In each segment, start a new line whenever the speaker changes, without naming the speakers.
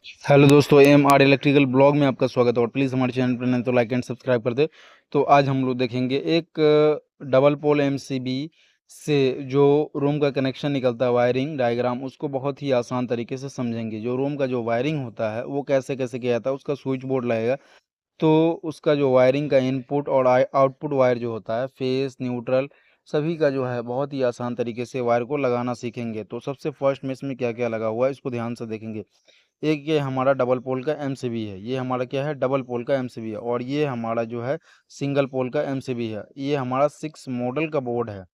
Hello दोस्तों, M R electrical blog में आपका स्वागत है। और प्लीज़ हमारे चैनल पर नहीं तो लाइक एंड सब्सक्राइब कर दे। तो आज हम लोग देखेंगे एक डबल पोल एमसीबी से जो रूम का कनेक्शन निकलता है, वायरिंग डायग्राम, उसको बहुत ही आसान तरीके से समझेंगे। जो रूम का जो वायरिंग होता है वो कैसे कैसे किया जाता है, उसका स्विच बोर्ड लगेगा। तो उसका जो वायरिंग का इनपुट और आउटपुट वायर जो होता है, फेस न्यूट्रल सभी का जो है बहुत ही आसान तरीके से वायर को लगाना सीखेंगे। तो सबसे फर्स्ट में इसमें क्या क्या लगा हुआ है इसको ध्यान से देखेंगे। एक ये हमारा डबल पोल का एमसीबी है, ये हमारा क्या है, डबल पोल का एमसीबी है। और ये हमारा जो है सिंगल पोल का एमसीबी है। ये हमारा 6 मॉडल का बोर्ड है।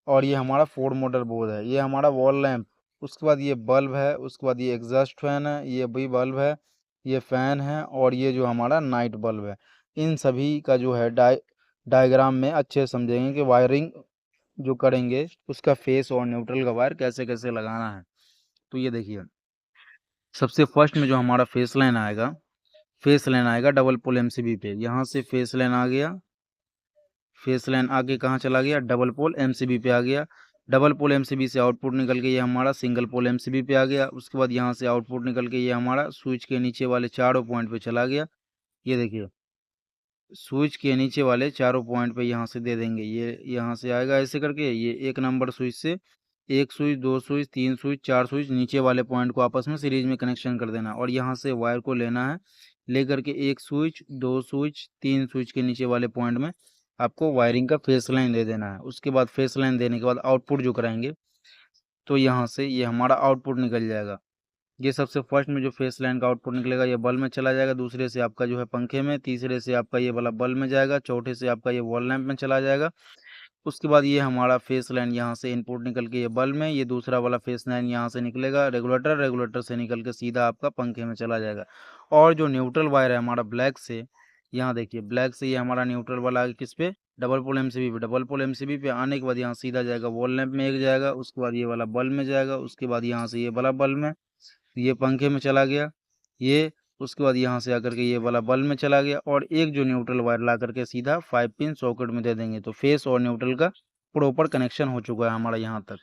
और ये हमारा 4 मॉडल बोर्ड है। ये हमारा वॉल लैंप, उसके बाद ये बल्ब है, उसके बाद ये एग्जॉस्ट फैन है, ये भी बल्ब है, ये फैन है, और ये जो हमारा नाइट बल्ब है। इन सभी का जो है डायग्राम में अच्छे से समझेंगे कि वायरिंग जो करेंगे उसका फेस और न्यूट्रल का वायर कैसे कैसे लगाना है। तो ये देखिए, सबसे फर्स्ट में जो हमारा फेस लाइन आएगा डबल पोल एमसीबी पे। यहाँ से फेस लाइन आ गया, फेस लाइन आगे कहाँ चला गया, डबल पोल एमसीबी पे आ गया। डबल पोल एमसीबी से आउटपुट निकल के ये हमारा सिंगल पोल एमसीबी पे आ गया। उसके बाद यहाँ से आउटपुट निकल के ये हमारा स्विच के नीचे वाले चारों पॉइंट पे चला गया। ये देखिए, स्विच के नीचे वाले चारों पॉइंट पे यहाँ से दे देंगे। ये यहाँ से आएगा ऐसे करके, ये एक नंबर स्विच से एक स्विच, दो स्विच, तीन स्विच, चार स्विच, नीचे वाले पॉइंट को आपस में सीरीज में कनेक्शन कर देना। और यहाँ से वायर को लेना है, लेकर के एक स्विच, दो स्विच, तीन स्विच के नीचे वाले पॉइंट में आपको वायरिंग का फेस लाइन दे देना है। उसके बाद फेस लाइन देने के बाद आउटपुट जो कराएंगे, तो यहाँ से ये हमारा आउटपुट निकल जाएगा। ये सबसे फर्स्ट में जो फेस लाइन का आउटपुट निकलेगा ये बल्ब में चला जाएगा, दूसरे से आपका जो है पंखे में, तीसरे से आपका ये वाला बल्ब में जाएगा, चौथे से आपका ये वॉल लैंप में चला जाएगा। उसके बाद ये हमारा फेस लाइन यहाँ से इनपुट निकल के ये बल्ब में, ये दूसरा वाला फेस लाइन यहाँ से निकलेगा रेगुलेटर, रेगुलेटर से निकल के सीधा आपका पंखे में चला जाएगा। और जो न्यूट्रल वायर है हमारा ब्लैक से, यहाँ देखिए ब्लैक से ये हमारा न्यूट्रल वाला किस पे, डबल पोल एमसीबी पे। डबल पोल एमसीबी पे आने के बाद यहाँ सीधा जाएगा वॉल लैंप में एक जाएगा, उसके बाद ये वाला बल्ब में जाएगा, उसके बाद यहाँ से ये वाला बल्ब में, ये पंखे में चला गया ये। उसके बाद यहाँ से आकर के ये वाला बल्ब में चला गया। और एक जो न्यूट्रल वायर ला करके सीधा 5 पिन सॉकेट में दे देंगे। तो फेस और न्यूट्रल का प्रॉपर कनेक्शन हो चुका है हमारा यहाँ तक।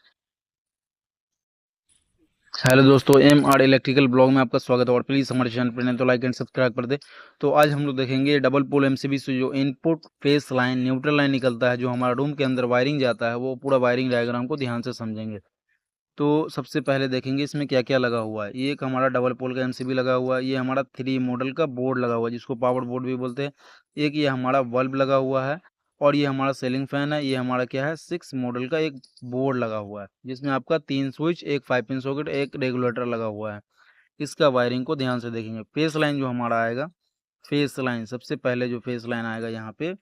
हेलो दोस्तों, एम आर इलेक्ट्रिकल ब्लॉग में आपका स्वागत है। और प्लीज़ हमारे चैनल पर नहीं तो लाइक एंड सब्सक्राइब कर दे। तो आज हम लोग देखेंगे डबल पोल एमसीबी से जो input phase line neutral line निकलता है, जो हमारा रूम के अंदर वायरिंग जाता है, वो पूरा वायरिंग डायग्राम को ध्यान से समझेंगे। तो सबसे पहले देखेंगे इसमें क्या क्या लगा हुआ है। ये एक हमारा डबल पोल का एमसीबी लगा हुआ है। ये हमारा 3 मॉडल का बोर्ड लगा हुआ है, जिसको पावर बोर्ड भी बोलते हैं। एक ये हमारा बल्ब लगा हुआ है। और ये हमारा सीलिंग फैन है। ये हमारा क्या है, 6 मॉडल का एक बोर्ड लगा हुआ है, जिसमें आपका 3 स्विच, एक 5 पिन सॉकेट, एक रेगुलेटर लगा हुआ है। इसका वायरिंग को ध्यान से देखेंगे। फेस लाइन जो हमारा आएगा, फेस लाइन सबसे पहले जो फेस लाइन आएगा यहाँ पे,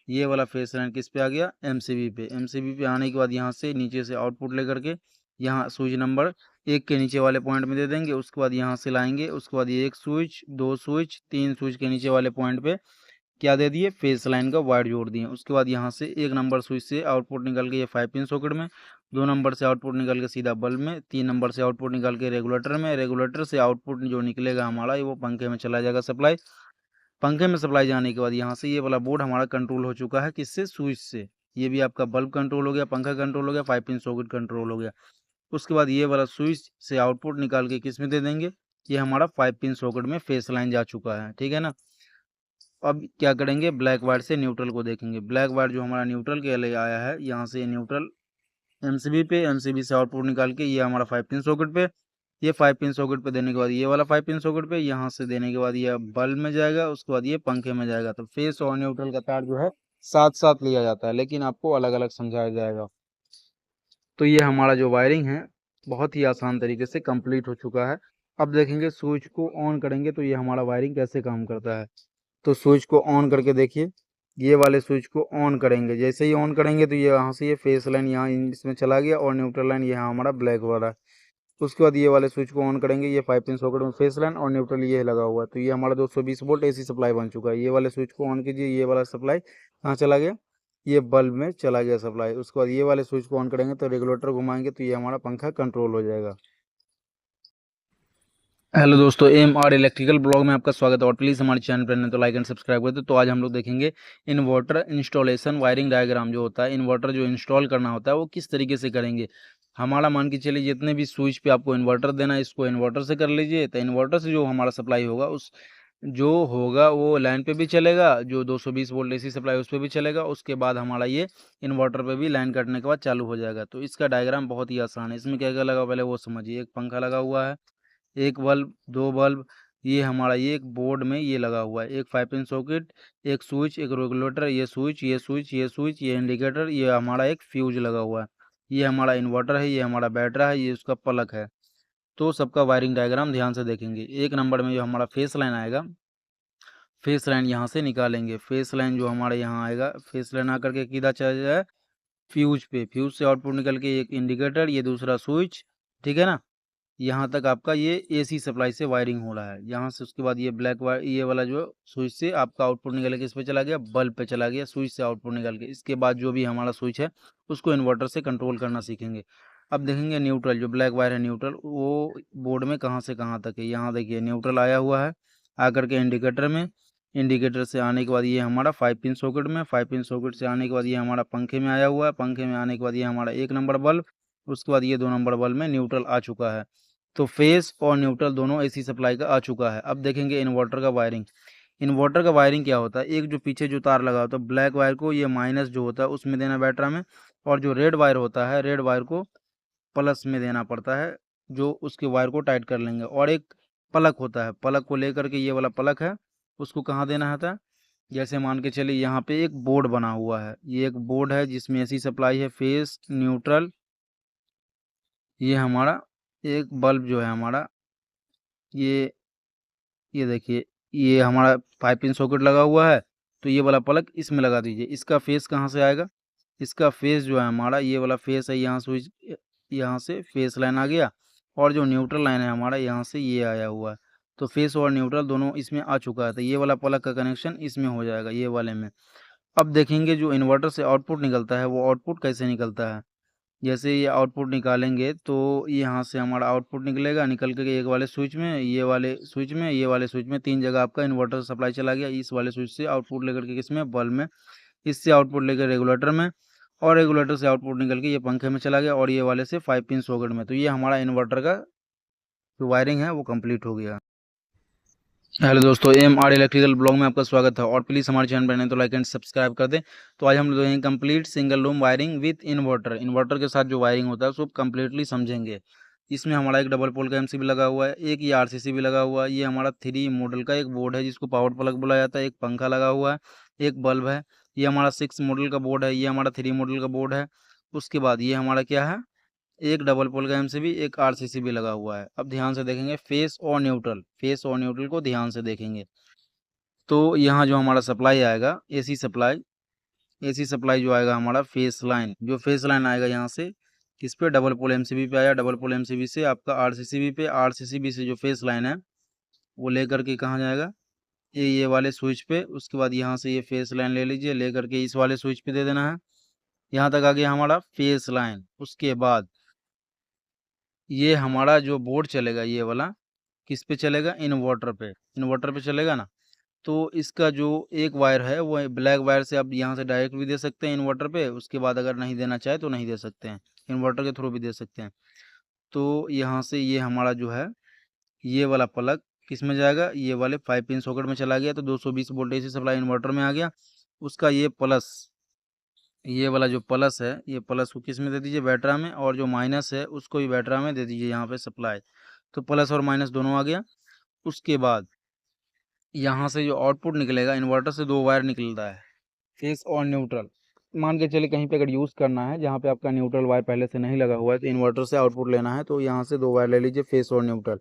ये वाला फेस लाइन किस पे आ गया, एमसीबी पे। एमसीबी पे आने के बाद यहाँ से नीचे से आउटपुट लेकर के यहाँ स्विच नंबर एक के नीचे वाले पॉइंट में दे देंगे। उसके बाद यहाँ से लाएंगे, उसके बाद ये एक स्विच, दो स्विच, तीन स्विच के नीचे वाले पॉइंट पे क्या दे दिए, फेस लाइन का वायर जोड़ दिए। उसके बाद यहाँ से एक नंबर स्विच से आउटपुट निकल के ये 5 पिन सॉकेट में, दो नंबर से आउटपुट निकल के सीधा बल्ब में, तीन नंबर से आउटपुट निकल के रेगुलेटर में, रेगुलेटर से आउटपुट जो निकलेगा हमारा वो पंखे में चला जाएगा सप्लाई। पंखे में सप्लाई जाने के बाद यहाँ से ये वाला बोर्ड हमारा कंट्रोल हो चुका है, किससे, स्विच से। ये भी आपका बल्ब कंट्रोल हो गया, पंखा कंट्रोल हो गया, 5 पिन सॉकेट कंट्रोल हो गया। उसके बाद ये वाला स्विच से आउटपुट निकाल के किस में दे देंगे, ये हमारा 5 पिन सॉकेट में फेस लाइन जा चुका है, ठीक है ना। अब क्या करेंगे, ब्लैक वायर से न्यूट्रल को देखेंगे। ब्लैक वायर जो हमारा न्यूट्रल के लिए आया है, यहाँ से न्यूट्रल एमसीबी पे, एमसीबी से आउटपुट निकाल के ये हमारा 5 पिन सॉकेट पे। ये 5 पिन सॉकेट पे देने के बाद ये वाला 5 पिन सॉकेट पे, यहाँ से देने के बाद ये बल्ब में जाएगा, उसके बाद ये पंखे में जाएगा। तो फेस और न्यूट्रल का तार जो है साथ साथ लिया जाता है, लेकिन आपको अलग अलग समझाया जाएगा। तो ये हमारा जो वायरिंग है बहुत ही आसान तरीके से कंप्लीट हो चुका है। अब देखेंगे स्विच को ऑन करेंगे तो ये हमारा वायरिंग कैसे काम करता है। तो स्विच को ऑन करके देखिए, ये वाले स्विच को ऑन करेंगे, जैसे ही ऑन करेंगे तो ये यहाँ से ये फेस लाइन यहाँ इसमें चला गया, और न्यूट्रल लाइन यहाँ हमारा ब्लैक वाला है। उसके बाद ये वाले स्विच को ऑन करेंगे, ये 5 पिन सॉकेट में फेस लाइन और न्यूट्रल ये लगा हुआ है। तो ये हमारा 220 वोल्ट एसी सप्लाई बन चुका है। ये वाले स्विच को ऑन कीजिए, ये वाला सप्लाई कहाँ चला गया, ये बल्ब में चला गया सप्लाई। उसके बाद ये वाले स्विच को ऑन करेंगे तो रेगुलेटर घुमाएंगे तो ये हमारा पंखा कंट्रोल हो जाएगा। हेलो दोस्तों, एम आर इलेक्ट्रिकल ब्लॉग में आपका स्वागत है। और प्लीज़ हमारे चैनल पर नहीं तो लाइक एंड सब्सक्राइब कर दो। तो आज हम लोग देखेंगे इन्वर्टर इंस्टॉलेशन वायरिंग डायग्राम जो होता है, इन्वर्टर जो इंस्टॉल करना होता है वो किस तरीके से करेंगे। हमारा मान के चलिए जितने भी स्विच पे आपको इन्वर्टर देना है इसको इन्वर्टर से कर लीजिए, तो इन्वर्टर से जो हमारा सप्लाई होगा उस जो होगा वो लाइन पे भी चलेगा, जो 220 वोल्ट एसी सप्लाई उस पे भी चलेगा, उसके बाद हमारा ये इन्वर्टर पे भी लाइन कटने के बाद चालू हो जाएगा। तो इसका डायग्राम बहुत ही आसान है। इसमें क्या क्या लगा पहले वो समझिए। एक पंखा लगा हुआ है, एक बल्ब, दो बल्ब, ये हमारा ये एक बोर्ड में ये लगा हुआ है, एक 5 पिन सॉकेट, एक स्विच, एक रेगुलेटर, ये स्विच, ये स्विच, ये स्विच, ये इंडिकेटर, ये हमारा एक फ्यूज लगा हुआ है। ये हमारा इन्वर्टर है, ये हमारा बैटरा है, ये उसका प्लग है। तो सबका वायरिंग डायग्राम ध्यान से देखेंगे। एक नंबर में जो हमारा फेस लाइन आएगा, फेस लाइन यहाँ से निकालेंगे। फेस लाइन जो हमारे यहाँ आएगा, फेस लाइन आकर के किधर चला जाए, फ्यूज पे। फ्यूज से आउटपुट निकल के एक इंडिकेटर, ये दूसरा स्विच, ठीक है ना। यहाँ तक आपका ये एसी सप्लाई से वायरिंग हो रहा है। यहाँ से उसके बाद ये ब्लैक वायर, ये वाला जो स्विच से आपका आउटपुट निकल के इस पे चला गया, बल्ब पे चला गया, स्विच से आउटपुट निकल के। इसके बाद जो भी हमारा स्विच है उसको इन्वर्टर से कंट्रोल करना सीखेंगे। अब देखेंगे न्यूट्रल, जो ब्लैक वायर है न्यूट्रल, वो बोर्ड में कहाँ से कहाँ तक है। यहाँ देखिए न्यूट्रल आया हुआ है, आकर के इंडिकेटर में, इंडिकेटर से आने के बाद ये हमारा 5 पिन सॉकेट में, 5 पिन सॉकेट से आने के बाद ये हमारा पंखे में आया हुआ है, पंखे में आने के बाद ये हमारा 1 नंबर बल्ब, उसके बाद ये 2 नंबर बल्ब में न्यूट्रल आ चुका है। तो फेस और न्यूट्रल दोनों एसी सप्लाई का आ चुका है। अब देखेंगे इन्वर्टर का वायरिंग। इन्वर्टर का वायरिंग क्या होता है, एक जो पीछे जो तार लगा होता है ब्लैक वायर को, ये माइनस जो होता है उसमें देना बैटरा में, और जो रेड वायर होता है रेड वायर को प्लस में देना पड़ता है, जो उसके वायर को टाइट कर लेंगे। और एक प्लग होता है, प्लग को लेकर के ये वाला प्लग है उसको कहाँ देना होता है, जैसे मान के चलिए यहाँ पे एक बोर्ड बना हुआ है, ये एक बोर्ड है जिसमें एसी सप्लाई है, फेस न्यूट्रल, ये हमारा एक बल्ब जो है हमारा, ये देखिए ये हमारा 5 पिन सॉकेट लगा हुआ है, तो ये वाला प्लग इसमें लगा दीजिए। इसका फेस कहाँ से आएगा, इसका फेस जो है हमारा ये वाला फेस है, यहाँ स्विच, यहाँ से फेस लाइन आ गया, और जो न्यूट्रल लाइन है हमारा यहाँ से ये आया हुआ है। तो फेस और न्यूट्रल दोनों इसमें आ चुका है, तो ये वाला प्लग का कनेक्शन इसमें हो जाएगा, ये वाले में। अब देखेंगे जो इन्वर्टर से आउटपुट निकलता है वो आउटपुट कैसे निकलता है। जैसे ये आउटपुट निकालेंगे तो यहाँ से हमारा आउटपुट निकलेगा, निकल के एक वाले स्विच में, ये वाले स्विच में, ये वाले स्विच में, 3 जगह आपका इन्वर्टर सप्लाई चला गया। इस वाले स्विच से आउटपुट लेकर के किसमें, बल्ब में, इससे आउटपुट लेकर रेगुलेटर में, और रेगुलेटर से आउटपुट निकल के ये पंखे में चला गया, और ये वाले से 5 पिन सॉकेट में। तो ये हमारा इन्वर्टर का जो वायरिंग है वो कंप्लीट हो गया। हेलो दोस्तों, AMR इलेक्ट्रिकल ब्लॉग में आपका स्वागत है, और प्लीज़ हमारे चैनल पर नए तो लाइक एंड सब्सक्राइब कर दें। तो आज हम लोग देखेंगे complete single room wiring with inverter. Inverter के साथ जो वायरिंग होता है उसको कंप्लीटली समझेंगे। इसमें हमारा एक डबल पोल का MCB लगा हुआ है, एक ये RCC लगा हुआ है, ये हमारा 3 मॉडल का एक बोर्ड है जिसको पावर प्लग बोला जाता है, एक पंखा लगा हुआ है, एक बल्ब है, ये हमारा 6 मॉडल का बोर्ड है, ये हमारा 3 मॉडल का बोर्ड है। उसके बाद ये हमारा क्या है, एक डबल पोल का MCB, एक RCC लगा हुआ है। अब ध्यान से देखेंगे फेस और न्यूट्रल, फेस और न्यूट्रल को ध्यान से देखेंगे। तो यहाँ जो हमारा सप्लाई आएगा एसी सप्लाई, एसी सप्लाई जो आएगा हमारा फेस लाइन, जो फेस लाइन आएगा यहाँ से किस पे, डबल पोल MCB पे आया, डबल पोल MCB से आपका RCCB पे, RCCB से जो फेस लाइन है वो लेकर के कहाँ जाएगा, ये वाले स्विच पे। उसके बाद यहाँ से ये फेस लाइन ले लीजिए, लेकर के इस वाले स्विच पे दे देना है। यहाँ तक आ गया हमारा फेस लाइन। उसके बाद ये हमारा जो बोर्ड चलेगा ये वाला किस पे चलेगा, इन्वर्टर पे, इन्वर्टर पे चलेगा ना। तो इसका जो एक वायर है वो ब्लैक वायर से आप यहाँ से डायरेक्ट भी दे सकते हैं इन्वर्टर पे, उसके बाद अगर नहीं देना चाहे तो नहीं दे सकते हैं, इन्वर्टर के थ्रू भी दे सकते हैं। तो यहाँ से ये हमारा जो है ये वाला प्लग किस में जाएगा, ये वाले 5 पिन सॉकेट में चला गया, तो 220 वोल्ट एसी सप्लाई इन्वर्टर में आ गया। उसका ये प्लस, ये वाला जो प्लस है ये प्लस को किस में दे दीजिए, बैटरा में, और जो माइनस है उसको भी बैटरा में दे दीजिए यहाँ पे सप्लाई। तो प्लस और माइनस दोनों आ गया। उसके बाद यहाँ से जो आउटपुट निकलेगा, इन्वर्टर से 2 वायर निकलता है, फेस और न्यूट्रल। मान के चलिए कहीं पे अगर यूज़ करना है जहाँ पे आपका न्यूट्रल वायर पहले से नहीं लगा हुआ है, तो इन्वर्टर से आउटपुट लेना है, तो यहाँ से 2 वायर ले लीजिए, फेस और न्यूट्रल।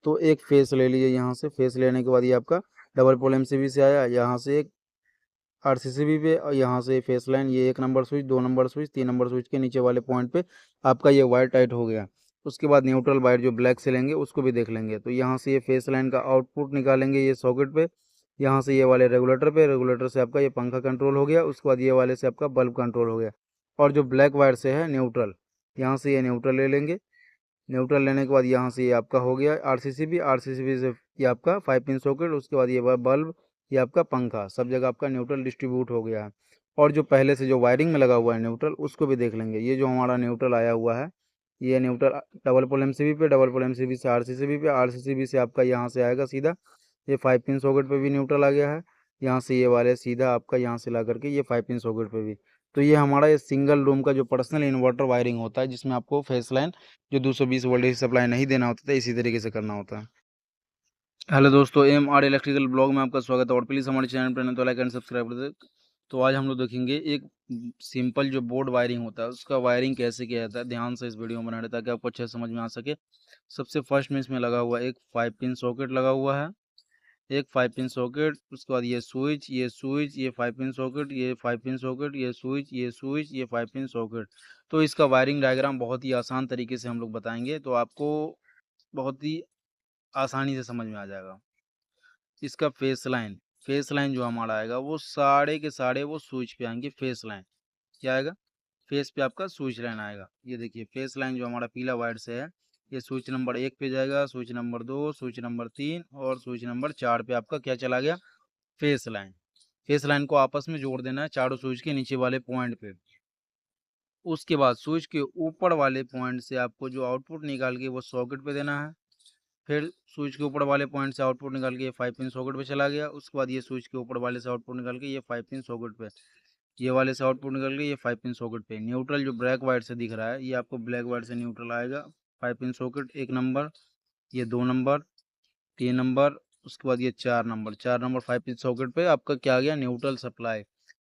तो एक फेस ले लीजिए, यहाँ से फेस लेने के बाद ये आपका डबल पोल MCB से आया, यहाँ से एक RCCB पे, और यहाँ से फेस लाइन, ये 1 number switch, 2 number switch, 3 number switch के नीचे वाले पॉइंट पे आपका ये वायर टाइट हो गया। उसके बाद न्यूट्रल वायर जो ब्लैक से लेंगे उसको भी देख लेंगे। तो यहाँ से ये फेस लाइन का आउटपुट निकालेंगे ये सॉकेट पे, यहाँ से ये वाले रेगुलेटर पे, रेगुलेटर से आपका ये पंखा कंट्रोल हो गया। उसके बाद ये वाले से आपका बल्ब कंट्रोल हो गया। और जो ब्लैक वायर से है न्यूट्रल, यहाँ से ये न्यूट्रल ले लेंगे। न्यूट्रल लेने के बाद यहाँ से ये आपका हो गया RCCB से ये आपका 5 पिन सॉकेट। उसके बाद ये बल्ब, ये आपका पंखा, सब जगह आपका न्यूट्रल डिस्ट्रीब्यूट हो गया है। और जो पहले से जो वायरिंग में लगा हुआ है न्यूट्रल, उसको भी देख लेंगे। ये जो हमारा न्यूट्रल आया हुआ है ये न्यूट्रल डबल पोल एमसीबी पे, डबल पोल एमसीबी से आरसीसीबी पे, आरसीसीबी से आपका यहाँ से आएगा सीधा ये 5 पिन सॉकेट पे भी न्यूट्रल आ गया है। यहाँ से ये वाले सीधा आपका यहाँ से ला करके ये 5 पिन सॉकेट पे भी। तो ये हमारा ये सिंगल रूम का जो पर्सनल इन्वर्टर वायरिंग होता है, जिसमें आपको फेस लाइन जो 220 वोल्टेज सप्लाई नहीं देना होता था, इसी तरीके से करना होता है। हेलो दोस्तों, एम आर इलेक्ट्रिकल ब्लॉग में आपका स्वागत है और प्लीज़ हमारे चैनल पर नए तो लाइक एंड सब्सक्राइब कर दे। तो आज हम लोग देखेंगे एक सिंपल जो बोर्ड वायरिंग होता है उसका वायरिंग कैसे किया जाता है। ध्यान से इस वीडियो में बना रहे ताकि आपको अच्छे से समझ में आ सके। सबसे फर्स्ट में इसमें लगा हुआ एक 5 पिन सॉकेट लगा हुआ है, एक 5 पिन सॉकेट। उसके बाद ये स्विच, ये स्विच, ये 5 पिन सॉकेट, ये 5 पिन सॉकेट, ये स्विच, ये स्विच, ये 5 पिन सॉकेट। तो इसका वायरिंग डायग्राम बहुत ही आसान तरीके से हम लोग बताएंगे, तो आपको बहुत ही आसानी से समझ में आ जाएगा। इसका फेस लाइन जो हमारा आएगा वो सारे के सारे वो स्विच पे आएंगे। फेस लाइन क्या आएगा, फेस पे आपका स्विच लाइन आएगा। ये देखिए फेस लाइन जो हमारा पीला वायर से है, ये स्विच नंबर 1 पे जाएगा, स्विच नंबर 2, स्विच नंबर 3 और स्विच नंबर 4 पे आपका क्या चला गया, फेस लाइन। फेस लाइन को आपस में जोड़ देना है चारों स्विच के नीचे वाले पॉइंट पे। उसके बाद स्विच के ऊपर वाले पॉइंट से आपको जो आउटपुट निकाल के वो सॉकेट पे देना है। फिर स्विच के ऊपर वाले पॉइंट से आउटपुट निकाल के ये 5 पिन सॉकेट पे चला गया। उसके बाद ये स्विच के ऊपर वाले से आउटपुट निकाल के ये 5 पिन सॉकेट पे, ये वाले से आउटपुट निकाल के ये 5 पिन सॉकेट पे। न्यूट्रल जो ब्लैक वाइट से दिख रहा है ये आपको ब्लैक वाइट से न्यूट्रल आएगा। 5 पिन सॉकेट 1 नंबर, ये 2 नंबर, 3 नंबर, उसके बाद ये 4 नंबर। 4 नंबर 5 पिन सॉकेट पे आपका क्या आ गया, न्यूट्रल सप्लाई।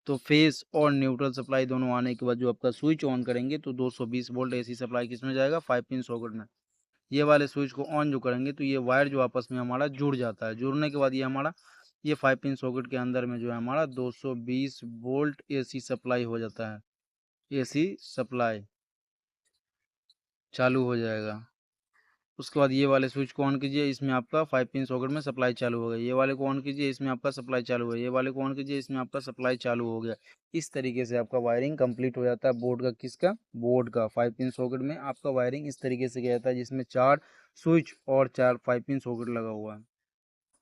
तो फेस और न्यूट्रल सप्लाई दोनों आने के बाद जो आपका स्विच ऑन करेंगे तो 220 वोल्ट एसी सप्लाई किसमें जाएगा, 5 पिन सॉकेट में। ये वाले स्विच को ऑन जो करेंगे तो ये वायर जो आपस में हमारा जुड़ जाता है। जुड़ने के बाद ये हमारा ये 5 पिन सॉकेट के अंदर में जो है हमारा 220 वोल्ट एसी सप्लाई हो जाता है। एसी सप्लाई चालू हो जाएगा। उसके बाद ये वाले स्विच को ऑन कीजिए, इसमें आपका 5 पिन सॉकेट में सप्लाई चालू हो गया। ये वाले को ऑन कीजिए, इसमें आपका सप्लाई चालू हो गया। ये वाले को ऑन कीजिए, इसमें आपका सप्लाई चालू हो गया। इस तरीके से आपका वायरिंग कंप्लीट हो जाता है बोर्ड का। किसका, बोर्ड का 5 पिन सॉकेट में आपका वायरिंग इस तरीके से किया जाता है, जिसमें 4 स्विच और 4 5 पिन सॉकेट लगा हुआ है।